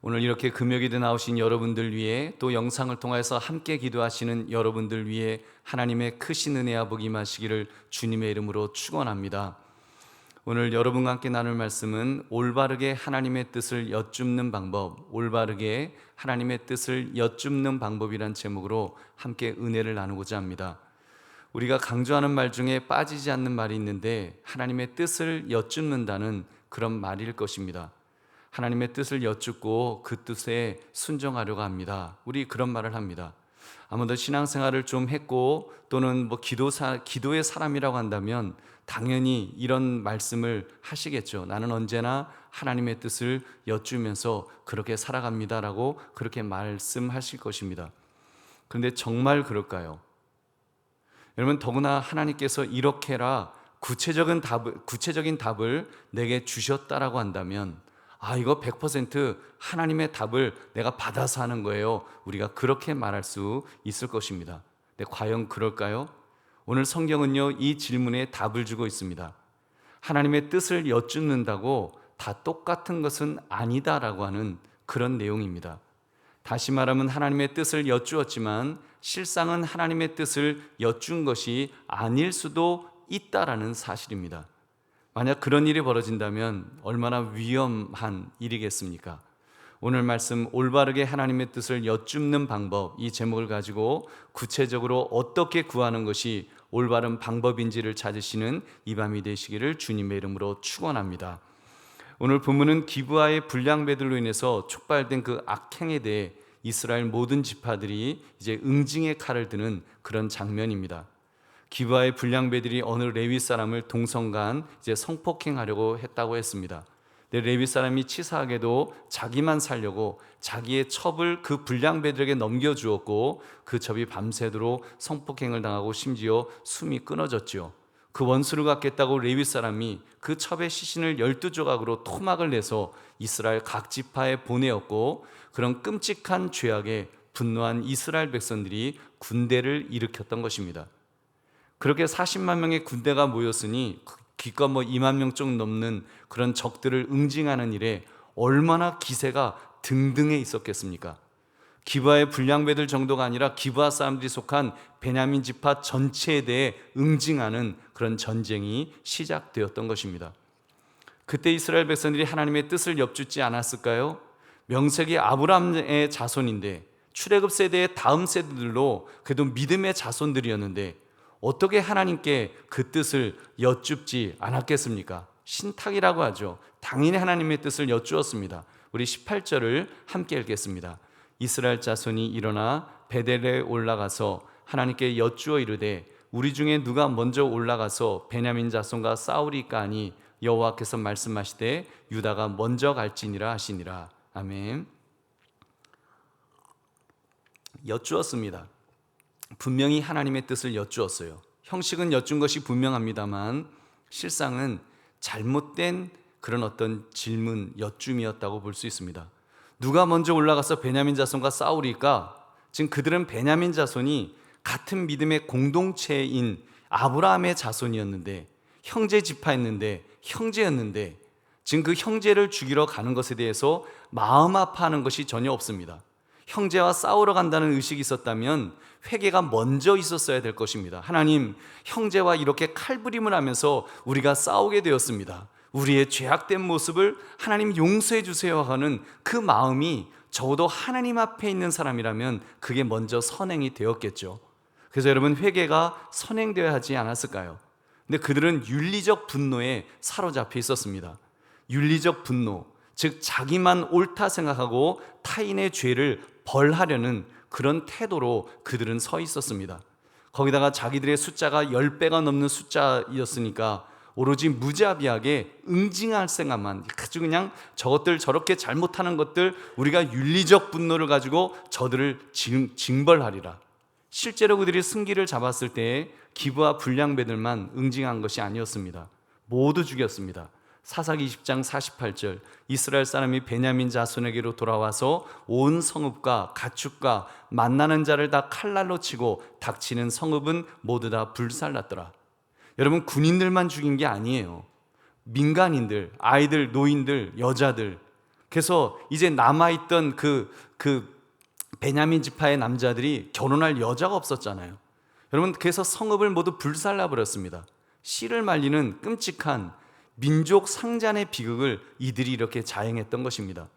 오늘 이렇게 금요기도 나오신 여러분들 위해 또 영상을 통해서 함께 기도하시는 여러분들 위해 하나님의 크신 은혜와 복이 임하시기를 주님의 이름으로 축원합니다. 오늘 여러분과 함께 나눌 말씀은 올바르게 하나님의 뜻을 여쭙는 방법, 올바르게 하나님의 뜻을 여쭙는 방법이란 제목으로 함께 은혜를 나누고자 합니다. 우리가 강조하는 말 중에 빠지지 않는 말이 있는데 하나님의 뜻을 여쭙는다는 그런 말일 것입니다. 하나님의 뜻을 여쭙고 그 뜻에 순종하려고 합니다. 우리 그런 말을 합니다. 아무도 신앙생활을 좀 했고 또는 기도의 사람이라고 한다면 당연히 이런 말씀을 하시겠죠. 나는 언제나 하나님의 뜻을 여쭈면서 그렇게 살아갑니다라고 그렇게 말씀하실 것입니다. 그런데 정말 그럴까요? 여러분, 더구나 하나님께서 이렇게라 구체적인 답을 내게 주셨다라고 한다면 이거 100% 하나님의 답을 내가 받아서 하는 거예요. 우리가 그렇게 말할 수 있을 것입니다. 근데 과연 그럴까요? 오늘 성경은요, 이 질문에 답을 주고 있습니다. 하나님의 뜻을 여쭙는다고 다 똑같은 것은 아니다라고 하는 그런 내용입니다. 다시 말하면 하나님의 뜻을 여쭈었지만 실상은 하나님의 뜻을 여쭌 것이 아닐 수도 있다라는 사실입니다. 만약 그런 일이 벌어진다면 얼마나 위험한 일이겠습니까? 오늘 말씀 올바르게 하나님의 뜻을 여쭙는 방법, 이 제목을 가지고 구체적으로 어떻게 구하는 것이 올바른 방법인지를 찾으시는 이 밤이 되시기를 주님의 이름으로 축원합니다. 오늘 본문은 기브아의 불량배들로 인해서 촉발된 그 악행에 대해 이스라엘 모든 지파들이 이제 응징의 칼을 드는 그런 장면입니다. 기브아의 불량배들이 어느 레위 사람을 동성간 이제 성폭행하려고 했다고 했습니다. 근데 레위 사람이 치사하게도 자기만 살려고 자기의 첩을 그 불량배들에게 넘겨주었고 그 첩이 밤새도록 성폭행을 당하고 심지어 숨이 끊어졌죠. 그 원수를 갚겠다고 레위 사람이 그 첩의 시신을 12조각으로 토막을 내서 이스라엘 각 지파에 보내었고, 그런 끔찍한 죄악에 분노한 이스라엘 백성들이 군대를 일으켰던 것입니다. 그렇게 40만 명의 군대가 모였으니 기껏 2만 명 좀 넘는 그런 적들을 응징하는 일에 얼마나 기세가 등등해 있었겠습니까? 기브아의 불량배들 정도가 아니라 기브아 사람들이 속한 베냐민 지파 전체에 대해 응징하는 그런 전쟁이 시작되었던 것입니다. 그때 이스라엘 백성들이 하나님의 뜻을 여쭙지 않았을까요? 명색이 아브라함의 자손인데 출애굽 세대의 다음 세대들로 그래도 믿음의 자손들이었는데 어떻게 하나님께 그 뜻을 여쭙지 않았겠습니까? 신탁이라고 하죠. 당연히 하나님의 뜻을 여쭈었습니다. 우리 18절을 함께 읽겠습니다. 이스라엘 자손이 일어나 베델에 올라가서 하나님께 여쭈어 이르되 우리 중에 누가 먼저 올라가서 베냐민 자손과 싸우리까 하니 여호와께서 말씀하시되 유다가 먼저 갈지니라 하시니라. 아멘. 여쭈었습니다. 분명히 하나님의 뜻을 여쭈었어요. 형식은 여쭌 것이 분명합니다만 실상은 잘못된 그런 어떤 질문, 여쭌이었다고 볼 수 있습니다. 누가 먼저 올라가서 베냐민 자손과 싸우리까? 지금 그들은 베냐민 자손이 같은 믿음의 공동체인 아브라함의 자손이었는데, 형제 지파였는데, 형제였는데 지금 그 형제를 죽이러 가는 것에 대해서 마음 아파하는 것이 전혀 없습니다. 형제와 싸우러 간다는 의식이 있었다면 회개가 먼저 있었어야 될 것입니다. 하나님, 형제와 이렇게 칼부림을 하면서 우리가 싸우게 되었습니다. 우리의 죄악된 모습을 하나님 용서해 주세요 하는 그 마음이 적어도 하나님 앞에 있는 사람이라면 그게 먼저 선행이 되었겠죠. 그래서 여러분, 회개가 선행되어야 하지 않았을까요? 근데 그들은 윤리적 분노에 사로잡혀 있었습니다. 윤리적 분노, 즉 자기만 옳다 생각하고 타인의 죄를 벌하려는 그런 태도로 그들은 서 있었습니다. 거기다가 자기들의 숫자가 10배가 넘는 숫자였으니까 오로지 무자비하게 응징할 생각만, 아주 그냥 저것들 저렇게 잘못하는 것들 우리가 윤리적 분노를 가지고 저들을 징벌하리라. 실제로 그들이 승기를 잡았을 때 기브아 불량배들만 응징한 것이 아니었습니다. 모두 죽였습니다. 사사기 20장 48절, 이스라엘 사람이 베냐민 자손에게로 돌아와서 온 성읍과 가축과 만나는 자를 다 칼날로 치고 닥치는 성읍은 모두 다 불살랐더라. 여러분, 군인들만 죽인 게 아니에요. 민간인들, 아이들, 노인들, 여자들, 그래서 이제 남아있던 그 베냐민 지파의 남자들이 결혼할 여자가 없었잖아요. 여러분, 그래서 성읍을 모두 불살라 버렸습니다. 씨를 말리는 끔찍한 민족 상잔의 비극을 이들이 이렇게 자행했던 것입니다.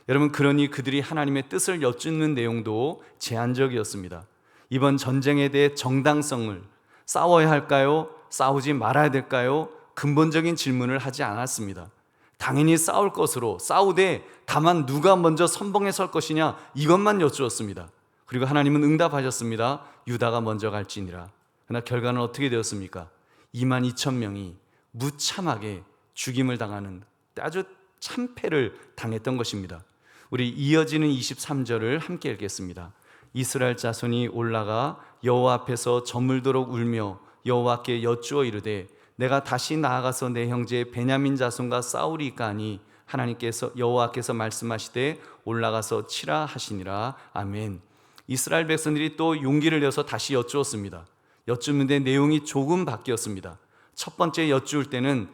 여러분, 그러니 그들이 하나님의 뜻을 여쭙는 내용도 제한적이었습니다. 이번 전쟁에 대해 정당성을, 싸워야 할까요? 싸우지 말아야 될까요? 근본적인 질문을 하지 않았습니다. 당연히 싸울 것으로, 싸우되 다만 누가 먼저 선봉에 설 것이냐, 이것만 여쭈었습니다. 그리고 하나님은 응답하셨습니다. 유다가 먼저 갈지니라. 그러나 결과는 어떻게 되었습니까? 22,000명이 무참하게 죽임을 당하는 아주 참패를 당했던 것입니다. 우리 이어지는 23절을 함께 읽겠습니다. 이스라엘 자손이 올라가 여호와 앞에서 저물도록 울며 여호와께 여쭈어 이르되 내가 다시 나아가서 내 형제 베냐민 자손과 싸우리까 하니 하나님께서 여호와께서 말씀하시되 올라가서 치라 하시니라. 아멘. 이스라엘 백성들이 또 용기를 내서 다시 여쭈었습니다. 여쭈는데 내용이 조금 바뀌었습니다. 첫 번째 여쭈을 때는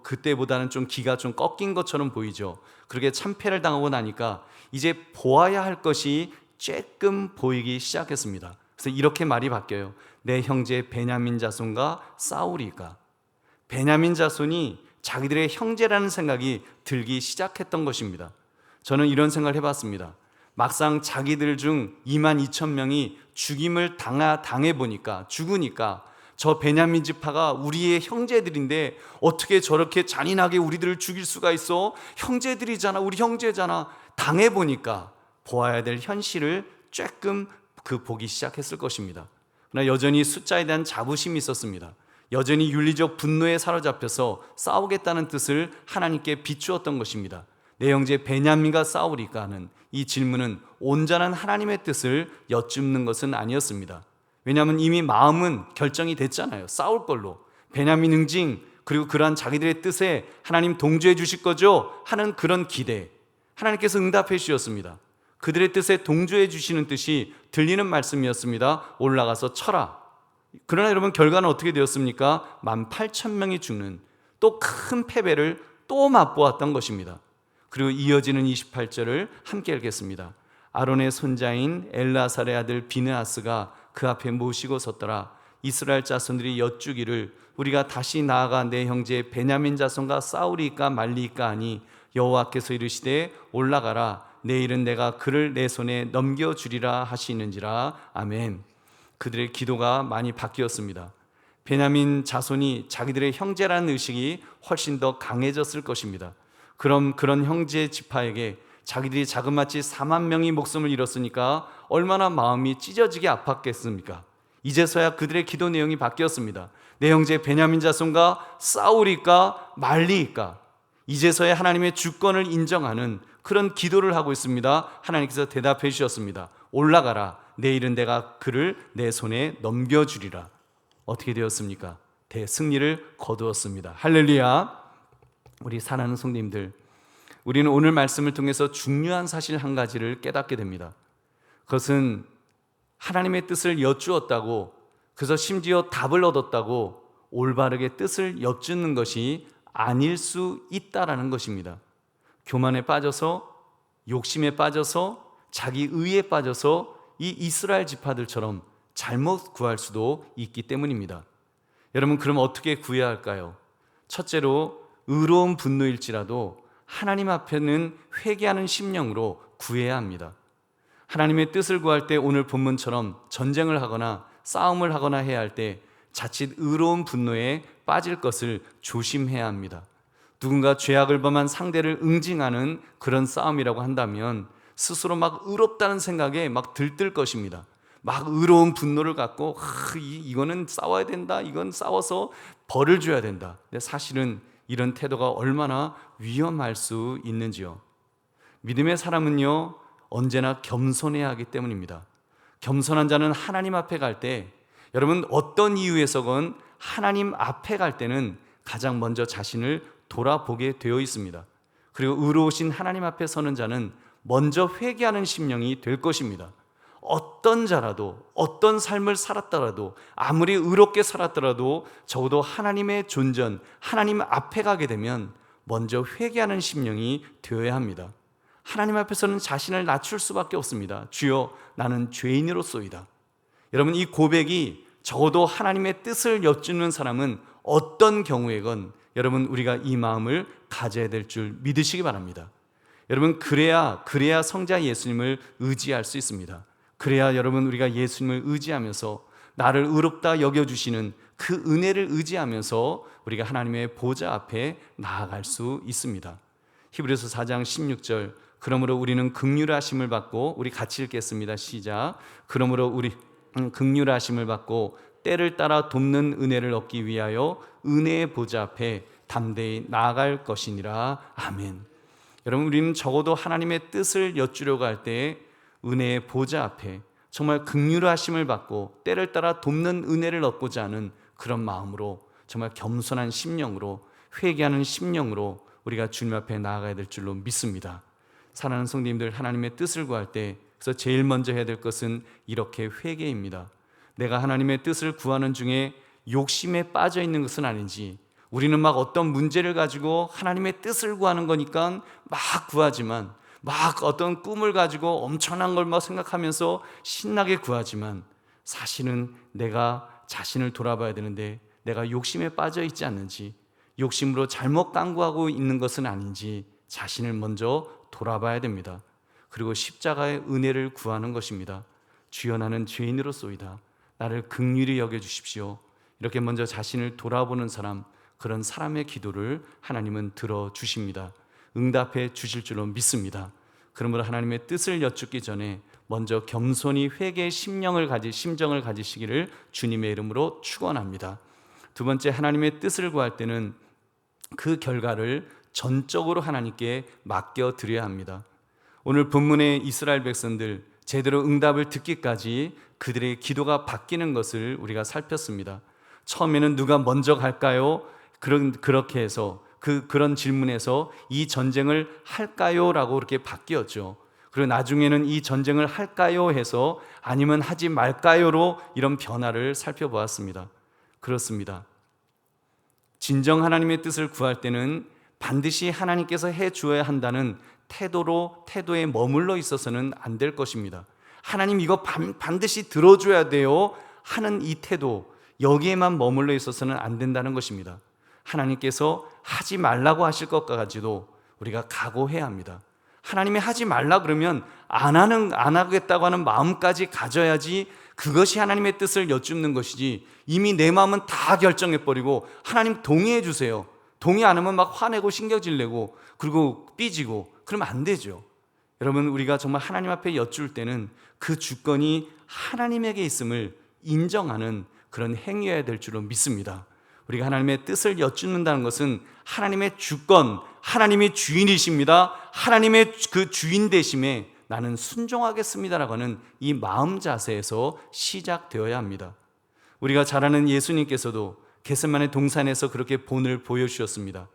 그때보다는 좀 기가 좀 꺾인 것처럼 보이죠. 그렇게 참패를 당하고 나니까 이제 보아야 할 것이 조금 보이기 시작했습니다. 그래서 이렇게 말이 바뀌어요. 내 형제 베냐민 자손과 싸우리까. 베냐민 자손이 자기들의 형제라는 생각이 들기 시작했던 것입니다. 저는 이런 생각을 해봤습니다. 막상 자기들 중 22,000명이 죽임을 당해보니까, 죽으니까 저 베냐민 지파가 우리의 형제들인데 어떻게 저렇게 잔인하게 우리들을 죽일 수가 있어? 형제들이잖아, 우리 형제잖아. 당해보니까 보아야 될 현실을 조금 보기 시작했을 것입니다. 그러나 여전히 숫자에 대한 자부심이 있었습니다. 여전히 윤리적 분노에 사로잡혀서 싸우겠다는 뜻을 하나님께 비추었던 것입니다. 내 형제 베냐민과 싸우리까 하는 이 질문은 온전한 하나님의 뜻을 여쭙는 것은 아니었습니다. 왜냐하면 이미 마음은 결정이 됐잖아요. 싸울 걸로. 베냐민 응징, 그리고 그러한 자기들의 뜻에 하나님 동조해 주실 거죠 하는 그런 기대, 하나님께서 응답해 주셨습니다. 그들의 뜻에 동조해 주시는 뜻이 들리는 말씀이었습니다. 올라가서 쳐라. 그러나 여러분, 결과는 어떻게 되었습니까? 18,000명이 죽는 또 큰 패배를 또 맛보았던 것입니다. 그리고 이어지는 28절을 함께 읽겠습니다. 아론의 손자인 엘라살의 아들 비느하스가 그 앞에 모시고 섰더라. 이스라엘 자손들이 여쭈기를 우리가 다시 나아가 내 형제 베냐민 자손과 싸우리까 말리까 하니 여호와께서 이르시되 올라가라. 내일은 내가 그를 내 손에 넘겨주리라 하시는지라. 아멘. 그들의 기도가 많이 바뀌었습니다. 베냐민 자손이 자기들의 형제라는 의식이 훨씬 더 강해졌을 것입니다. 그럼 그런 형제 지파에게 자기들이 자그마치 4만 명이 목숨을 잃었으니까 얼마나 마음이 찢어지게 아팠겠습니까? 이제서야 그들의 기도 내용이 바뀌었습니다. 내 형제 베냐민 자손과 싸우리까 말리까. 이제서야 하나님의 주권을 인정하는 그런 기도를 하고 있습니다. 하나님께서 대답해 주셨습니다. 올라가라. 내일은 내가 그를 내 손에 넘겨주리라. 어떻게 되었습니까? 대승리를 거두었습니다. 할렐루야. 우리 사랑하는 성도님들, 우리는 오늘 말씀을 통해서 중요한 사실 한 가지를 깨닫게 됩니다. 그것은 하나님의 뜻을 여쭈었다고, 그래서 심지어 답을 얻었다고 올바르게 뜻을 여쭙는 것이 아닐 수 있다라는 것입니다. 교만에 빠져서, 욕심에 빠져서, 자기 의에 빠져서 이 이스라엘 지파들처럼 잘못 구할 수도 있기 때문입니다. 여러분, 그럼 어떻게 구해야 할까요? 첫째로 의로운 분노일지라도 하나님 앞에는 회개하는 심령으로 구해야 합니다. 하나님의 뜻을 구할 때 오늘 본문처럼 전쟁을 하거나 싸움을 하거나 해야 할 때 자칫 의로운 분노에 빠질 것을 조심해야 합니다. 누군가 죄악을 범한 상대를 응징하는 그런 싸움이라고 한다면 스스로 막 의롭다는 생각에 막 들뜰 것입니다. 막 의로운 분노를 갖고 이거는 싸워야 된다, 이건 싸워서 벌을 줘야 된다. 근데 사실은 이런 태도가 얼마나 위험할 수 있는지요. 믿음의 사람은요, 언제나 겸손해야 하기 때문입니다. 겸손한 자는 하나님 앞에 갈 때, 여러분 어떤 이유에서건 하나님 앞에 갈 때는 가장 먼저 자신을 돌아보게 되어 있습니다. 그리고 의로우신 하나님 앞에 서는 자는 먼저 회개하는 심령이 될 것입니다. 어떤 자라도, 어떤 삶을 살았더라도, 아무리 의롭게 살았더라도 적어도 하나님의 존전, 하나님 앞에 가게 되면 먼저 회개하는 심령이 되어야 합니다. 하나님 앞에서는 자신을 낮출 수밖에 없습니다. 주여, 나는 죄인으로소이다. 여러분, 이 고백이 적어도 하나님의 뜻을 여쭙는 사람은 어떤 경우에건 여러분, 우리가 이 마음을 가져야 될 줄 믿으시기 바랍니다. 여러분, 그래야 성자 예수님을 의지할 수 있습니다. 그래야 여러분, 우리가 예수님을 의지하면서 나를 의롭다 여겨주시는 그 은혜를 의지하면서 우리가 하나님의 보좌 앞에 나아갈 수 있습니다. 히브리서 4장 16절, 그러므로 우리는 긍휼하심을 받고, 우리 같이 읽겠습니다. 시작. 그러므로 우리 긍휼하심을 받고 때를 따라 돕는 은혜를 얻기 위하여 은혜의 보좌 앞에 담대히 나아갈 것이니라. 아멘. 여러분, 우리는 적어도 하나님의 뜻을 여쭈려고 할 때 은혜의 보좌 앞에 정말 긍휼하심을 받고 때를 따라 돕는 은혜를 얻고자 하는 그런 마음으로, 정말 겸손한 심령으로, 회개하는 심령으로 우리가 주님 앞에 나아가야 될 줄로 믿습니다. 사랑하는 성도님들, 하나님의 뜻을 구할 때 그래서 제일 먼저 해야 될 것은 이렇게 회개입니다. 내가 하나님의 뜻을 구하는 중에 욕심에 빠져 있는 것은 아닌지, 우리는 막 어떤 문제를 가지고 하나님의 뜻을 구하는 거니까 막 구하지만, 막 어떤 꿈을 가지고 엄청난 걸 막 생각하면서 신나게 구하지만, 사실은 내가 자신을 돌아봐야 되는데 내가 욕심에 빠져 있지 않는지, 욕심으로 잘못 간구하고 있는 것은 아닌지 자신을 먼저 돌아봐야 됩니다. 그리고 십자가의 은혜를 구하는 것입니다. 주여, 나는 죄인으로소이다. 나를 긍휼히 여겨주십시오. 이렇게 먼저 자신을 돌아보는 사람, 그런 사람의 기도를 하나님은 들어주십니다. 응답해 주실 줄로 믿습니다. 그러므로 하나님의 뜻을 여쭙기 전에 먼저 겸손히 회개의 심정을 가지시기를 주님의 이름으로 축원합니다. 두 번째, 하나님의 뜻을 구할 때는 그 결과를 전적으로 하나님께 맡겨드려야 합니다. 오늘 본문의 이스라엘 백성들 제대로 응답을 듣기까지 그들의 기도가 바뀌는 것을 우리가 살폈습니다. 처음에는 누가 먼저 갈까요? 그렇게 해서 그런 질문에서 이 전쟁을 할까요? 라고 그렇게 바뀌었죠. 그리고 나중에는 이 전쟁을 할까요? 해서 아니면 하지 말까요?로 이런 변화를 살펴보았습니다. 그렇습니다. 진정 하나님의 뜻을 구할 때는 반드시 하나님께서 해 주어야 한다는 태도에 머물러 있어서는 안 될 것입니다. 하나님, 이거 반드시 들어줘야 돼요 하는 이 태도, 여기에만 머물러 있어서는 안 된다는 것입니다. 하나님께서 하지 말라고 하실 것 가지고 우리가 각오해야 합니다. 하나님이 하지 말라 그러면 안 하겠다고 하는 마음까지 가져야지 그것이 하나님의 뜻을 여쭙는 것이지, 이미 내 마음은 다 결정해버리고 하나님 동의해 주세요, 동의 안 하면 막 화내고 신경질 내고 그리고 삐지고 그러면 안 되죠. 여러분, 우리가 정말 하나님 앞에 여쭐 때는 그 주권이 하나님에게 있음을 인정하는 그런 행위여야 될 줄로 믿습니다. 우리가 하나님의 뜻을 여쭙는다는 것은 하나님의 주권, 하나님이 주인이십니다, 하나님의 그 주인 되심에 나는 순종하겠습니다라고 하는 이 마음 자세에서 시작되어야 합니다. 우리가 잘 아는 예수님께서도 겟세마네 동산에서 그렇게 본을 보여주셨습니다.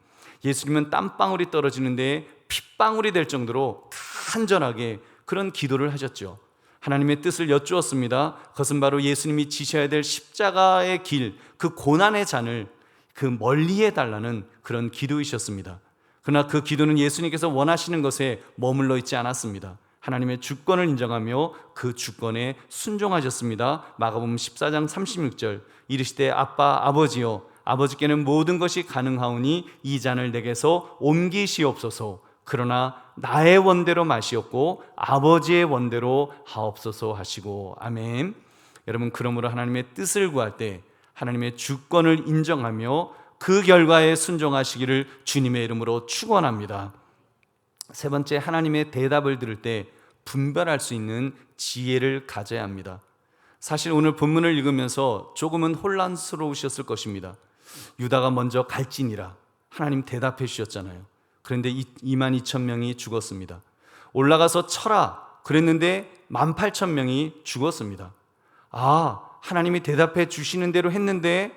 예수님은 땀방울이 떨어지는데 핏방울이 될 정도로 간절하게 그런 기도를 하셨죠. 하나님의 뜻을 여쭈었습니다. 그것은 바로 예수님이 지셔야 될 십자가의 길, 그 고난의 잔을 그 멀리 해달라는 그런 기도이셨습니다. 그러나 그 기도는 예수님께서 원하시는 것에 머물러 있지 않았습니다. 하나님의 주권을 인정하며 그 주권에 순종하셨습니다. 마가복음 14장 36절, 이르시되 아빠 아버지여, 아버지께는 모든 것이 가능하오니 이 잔을 내게서 옮기시옵소서. 그러나 나의 원대로 마시옵고 아버지의 원대로 하옵소서 하시고. 아멘. 여러분, 그러므로 하나님의 뜻을 구할 때 하나님의 주권을 인정하며 그 결과에 순종하시기를 주님의 이름으로 축원합니다. 세 번째, 하나님의 대답을 들을 때 분별할 수 있는 지혜를 가져야 합니다. 사실 오늘 본문을 읽으면서 조금은 혼란스러우셨을 것입니다. 유다가 먼저 갈지니라 하나님 대답해 주셨잖아요. 그런데 22,000명이 죽었습니다. 올라가서 쳐라 그랬는데 18,000명이 죽었습니다. 하나님이 대답해 주시는 대로 했는데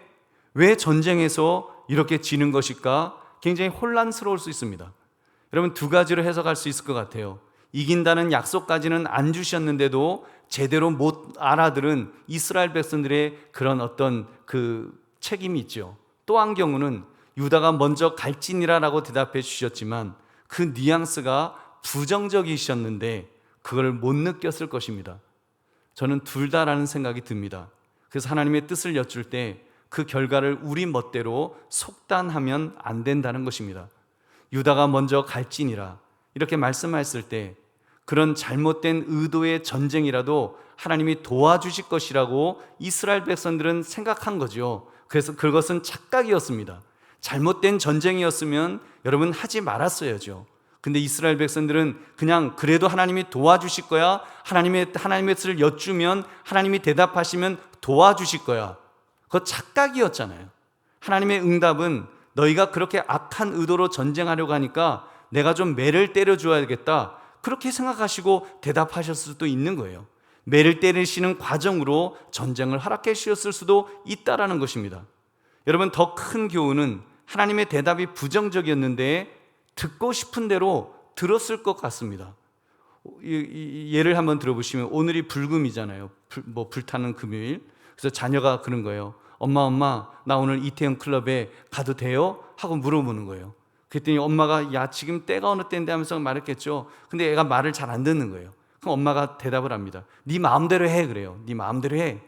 왜 전쟁에서 이렇게 지는 것일까? 굉장히 혼란스러울 수 있습니다. 여러분, 두 가지로 해석할 수 있을 것 같아요. 이긴다는 약속까지는 안 주셨는데도 제대로 못 알아들은 이스라엘 백성들의 그런 어떤 그 책임이 있죠. 또 한 경우는 유다가 먼저 갈지니라라고 대답해 주셨지만 그 뉘앙스가 부정적이셨는데 그걸 못 느꼈을 것입니다. 저는 둘 다라는 생각이 듭니다. 그래서 하나님의 뜻을 여쭐 때 그 결과를 우리 멋대로 속단하면 안 된다는 것입니다. 유다가 먼저 갈지니라 이렇게 말씀하셨을 때 그런 잘못된 의도의 전쟁이라도 하나님이 도와주실 것이라고 이스라엘 백성들은 생각한 거죠. 그래서 그것은 착각이었습니다. 잘못된 전쟁이었으면 여러분 하지 말았어야죠. 근데 이스라엘 백성들은 그냥 그래도 하나님이 도와주실 거야, 하나님의 뜻을 여쭈면 하나님이 대답하시면 도와주실 거야, 그거 착각이었잖아요. 하나님의 응답은 너희가 그렇게 악한 의도로 전쟁하려고 하니까 내가 좀 매를 때려줘야겠다, 그렇게 생각하시고 대답하셨을 수도 있는 거예요. 매를 때리시는 과정으로 전쟁을 허락해 주셨을 수도 있다라는 것입니다. 여러분, 더 큰 교훈은 하나님의 대답이 부정적이었는데 듣고 싶은 대로 들었을 것 같습니다. 예를 한번 들어보시면 오늘이 불금이잖아요. 불타는 금요일. 그래서 자녀가 그런 거예요. 엄마 나 오늘 이태원 클럽에 가도 돼요? 하고 물어보는 거예요. 그랬더니 엄마가 야 지금 때가 어느 때인데 하면서 말했겠죠. 근데 애가 말을 잘 안 듣는 거예요. 그럼 엄마가 대답을 합니다. 네 마음대로 해. 그래요. 네 마음대로 해.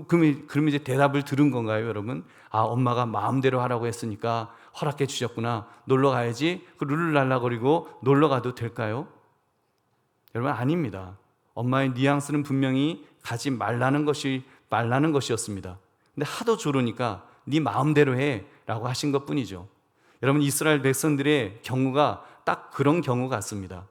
그럼 이제 대답을 들은 건가요, 여러분? 아, 엄마가 마음대로 하라고 했으니까 허락해 주셨구나. 놀러 가야지. 그 룰루랄라거리고 놀러 가도 될까요? 여러분, 아닙니다. 엄마의 뉘앙스는 분명히 가지 말라는 것이었습니다. 근데 하도 조르니까 네 마음대로 해 라고 하신 것 뿐이죠. 여러분, 이스라엘 백성들의 경우가 딱 그런 경우 같습니다.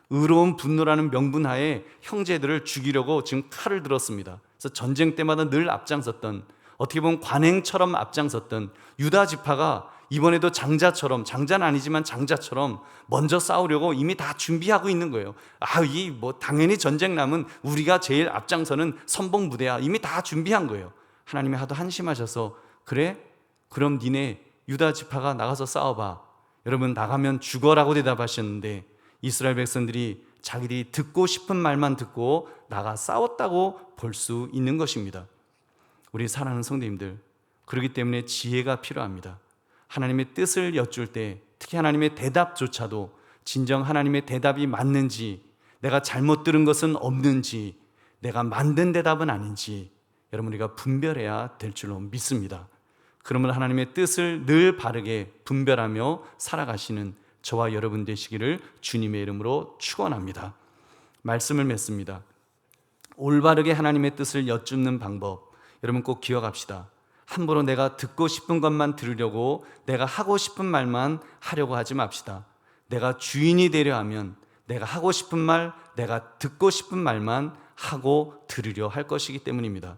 의로운 분노라는 명분하에 형제들을 죽이려고 지금 칼을 들었습니다. 그래서 전쟁 때마다 늘 앞장섰던, 어떻게 보면 관행처럼 앞장섰던 유다 지파가 이번에도 장자는 아니지만 장자처럼 먼저 싸우려고 이미 다 준비하고 있는 거예요. 당연히 전쟁 나면 우리가 제일 앞장서는 선봉 부대야. 이미 다 준비한 거예요. 하나님이 하도 한심하셔서 그래? 그럼 니네 유다 지파가 나가서 싸워봐. 여러분, 나가면 죽어라고 대답하셨는데 이스라엘 백성들이 자기들이 듣고 싶은 말만 듣고 나가 싸웠다고 볼 수 있는 것입니다. 우리 사랑하는 성도님들, 그렇기 때문에 지혜가 필요합니다. 하나님의 뜻을 여쭐 때 특히 하나님의 대답조차도 진정 하나님의 대답이 맞는지, 내가 잘못 들은 것은 없는지, 내가 만든 대답은 아닌지 여러분 우리가 분별해야 될 줄로 믿습니다. 그러면 하나님의 뜻을 늘 바르게 분별하며 살아가시는 저와 여러분 되시기를 주님의 이름으로 축원합니다. 말씀을 맺습니다. 올바르게 하나님의 뜻을 여쭙는 방법, 여러분 꼭 기억합시다. 함부로 내가 듣고 싶은 것만 들으려고, 내가 하고 싶은 말만 하려고 하지 맙시다. 내가 주인이 되려 하면 내가 하고 싶은 말, 내가 듣고 싶은 말만 하고 들으려 할 것이기 때문입니다.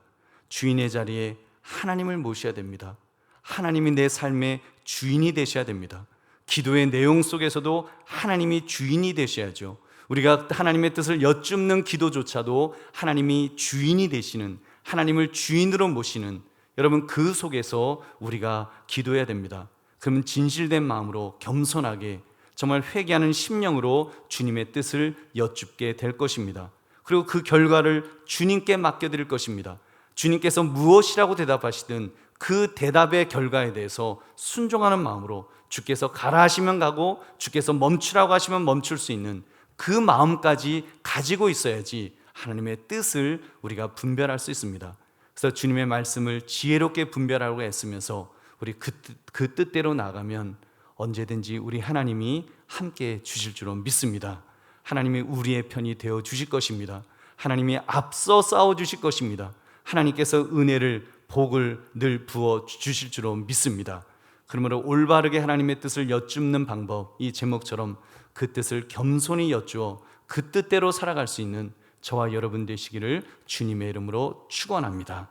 주인의 자리에 하나님을 모셔야 됩니다. 하나님이 내 삶의 주인이 되셔야 됩니다. 기도의 내용 속에서도 하나님이 주인이 되셔야죠. 우리가 하나님의 뜻을 여쭙는 기도조차도 하나님이 주인이 되시는, 하나님을 주인으로 모시는, 여러분 그 속에서 우리가 기도해야 됩니다. 그러면 진실된 마음으로 겸손하게 정말 회개하는 심령으로 주님의 뜻을 여쭙게 될 것입니다. 그리고 그 결과를 주님께 맡겨드릴 것입니다. 주님께서 무엇이라고 대답하시든 그 대답의 결과에 대해서 순종하는 마음으로 주께서 가라 하시면 가고 주께서 멈추라고 하시면 멈출 수 있는 그 마음까지 가지고 있어야지 하나님의 뜻을 우리가 분별할 수 있습니다. 그래서 주님의 말씀을 지혜롭게 분별하고 애쓰면서 우리 그 뜻대로 나가면 언제든지 우리 하나님이 함께 주실 줄로 믿습니다. 하나님이 우리의 편이 되어 주실 것입니다. 하나님이 앞서 싸워 주실 것입니다. 하나님께서 은혜를, 복을 늘 부어 주실 줄로 믿습니다. 그러므로 올바르게 하나님의 뜻을 여쭙는 방법, 이 제목처럼 그 뜻을 겸손히 여쭈어 그 뜻대로 살아갈 수 있는 저와 여러분 되시기를 주님의 이름으로 축원합니다.